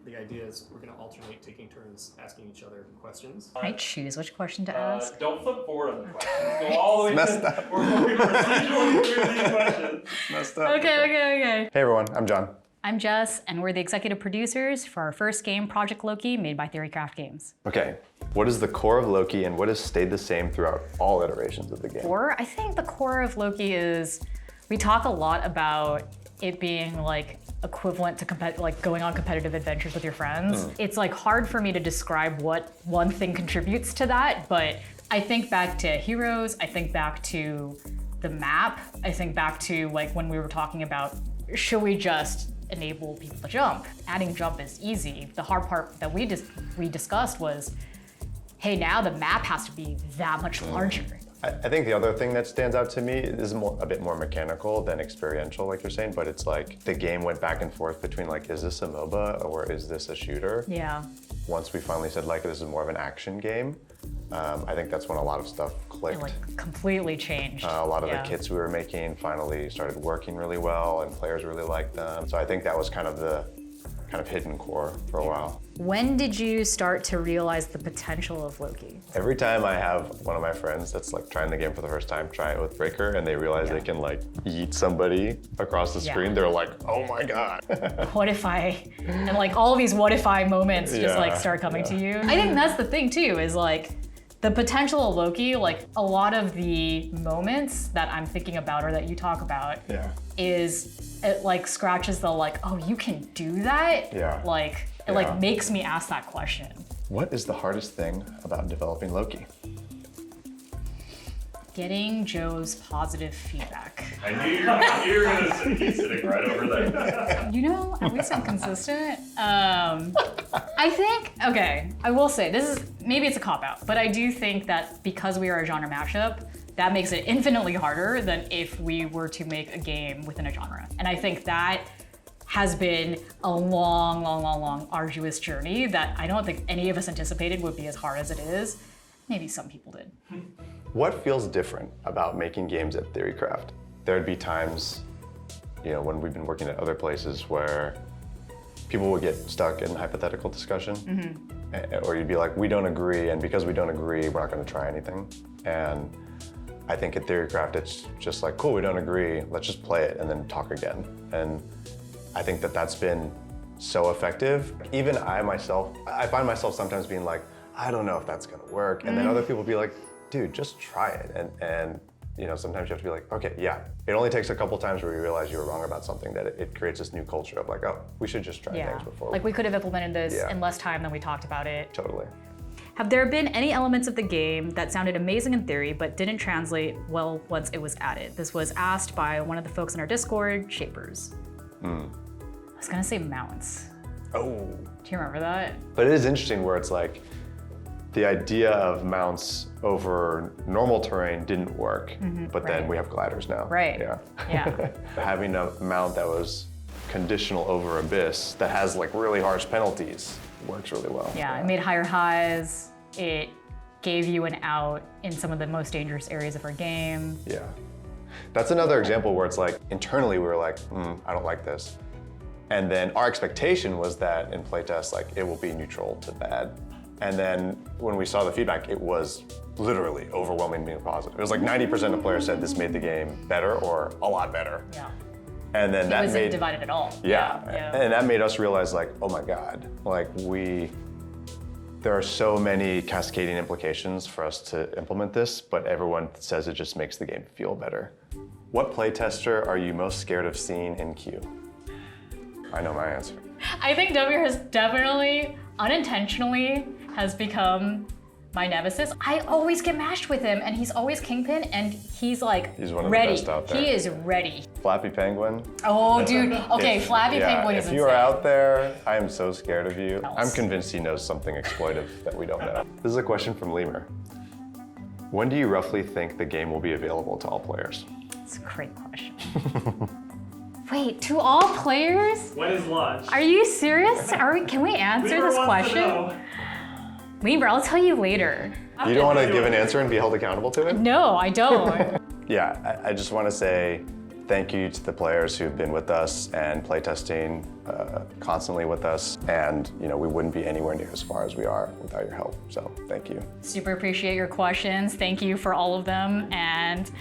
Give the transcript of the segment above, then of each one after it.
the idea is we're going to alternate taking turns asking each other questions. Can I choose which question to ask? Don't flip forward on the questions. Go all the way. Messed up. We're procedurally through these questions. Messed up. Okay. Hey everyone, I'm John. I'm Jess, and we're the executive producers for our first game, Project Loki, made by Theorycraft Games. Okay, what is the core of Loki and what has stayed the same throughout all iterations of the game? I think the core of Loki is, we talk a lot about it being like equivalent to like going on competitive adventures with your friends. It's like hard for me to describe what one thing contributes to that, but I think back to heroes, I think back to the map, I think back to like when we were talking about, should we just enable people to jump? Adding jump is easy. The hard part that we discussed was, hey, now the map has to be that much larger. I think the other thing that stands out to me is a bit more mechanical than experiential, like you're saying, but it's like the game went back and forth between like, is this a MOBA or is this a shooter? Yeah. Once we finally said like, this is more of an action game, I think that's when a lot of stuff It clicked. like completely changed. A lot of the kits we were making finally started working really well and players really liked them. So I think that was kind of the hidden core for a while. When did you start to realize the potential of Loki? Every time I have one of my friends that's like trying the game for the first time, try it with Breaker, and they realize they can like yeet somebody across the screen, they're like, oh my God. What if and like all of these what if I moments just like start coming to you. I think that's the thing too, is like the potential of Loki, like a lot of the moments that I'm thinking about or that you talk about is it like scratches the like, oh, you can do that? Like, it like makes me ask that question. What is the hardest thing about developing Loki? Getting Joe's positive feedback. I knew you were gonna say he's sitting right over there. You know, at least I'm consistent. I think, okay, I will say, maybe it's a cop-out, but I do think that because we are a genre mashup, that makes it infinitely harder than if we were to make a game within a genre. And I think that has been a long, arduous journey that I don't think any of us anticipated would be as hard as it is. Maybe some people did. What feels different about making games at Theorycraft? There'd be times, you know, when we've been working at other places where people would get stuck in hypothetical discussion, or you'd be like, we don't agree, and because we don't agree, we're not gonna try anything. And I think at Theorycraft, it's just like, cool, we don't agree, let's just play it and then talk again. And I think that that's been so effective. Even I find myself sometimes being like, I don't know if that's gonna work. And then other people be like, dude, just try it. And you know, sometimes you have to be like, okay, yeah. It only takes a couple times where you realize you were wrong about something that it creates this new culture of like, oh, we should just try things before. Like we could have implemented this in less time than we talked about it. Totally. Have there been any elements of the game that sounded amazing in theory but didn't translate well once it was added? This was asked by one of the folks in our Discord, Shapers. I was gonna say mounts. Oh. Do you remember that? But it is interesting where it's like, the idea of mounts over normal terrain didn't work, but then we have gliders now. Right. Yeah. Having a mount that was conditional over Abyss that has like really harsh penalties works really well. Yeah, it made higher highs. It gave you an out in some of the most dangerous areas of our game. Yeah. That's another example where it's like, internally we were like, I don't like this. And then our expectation was that in playtest, like it will be neutral to bad. And then when we saw the feedback, it was literally overwhelmingly positive. It was like 90% of players said this made the game better or a lot better. Yeah. And then it wasn't divided at all. Yeah. And that made us realize like, oh my God, like there are so many cascading implications for us to implement this, but everyone says it just makes the game feel better. What playtester are you most scared of seeing in queue? I know my answer. I think W has definitely, unintentionally, has become my nemesis. I always get matched with him and he's always Kingpin and he's like he's one of ready. The best out there. He is ready. Flappy Penguin. Oh dude, okay, Flappy Penguin is insane. If you are out there, I am so scared of you. I'm convinced he knows something exploitive that we don't know. This is a question from Lemur. When do you roughly think the game will be available to all players? That's a great question. Wait, to all players? When is launch? Are you serious? Can we answer this question? Lemur, I'll tell you later. You don't want to give an answer and be held accountable to it? No, I don't. Yeah, I just want to say, Thank you to the players who've been with us and playtesting constantly with us. And we wouldn't be anywhere near as far as we are without your help. So thank you. Super appreciate your questions. Thank you for all of them, and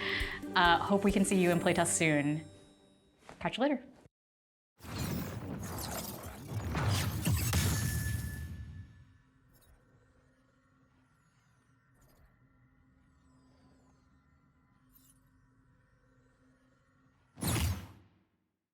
hope we can see you in playtest soon. Catch you later.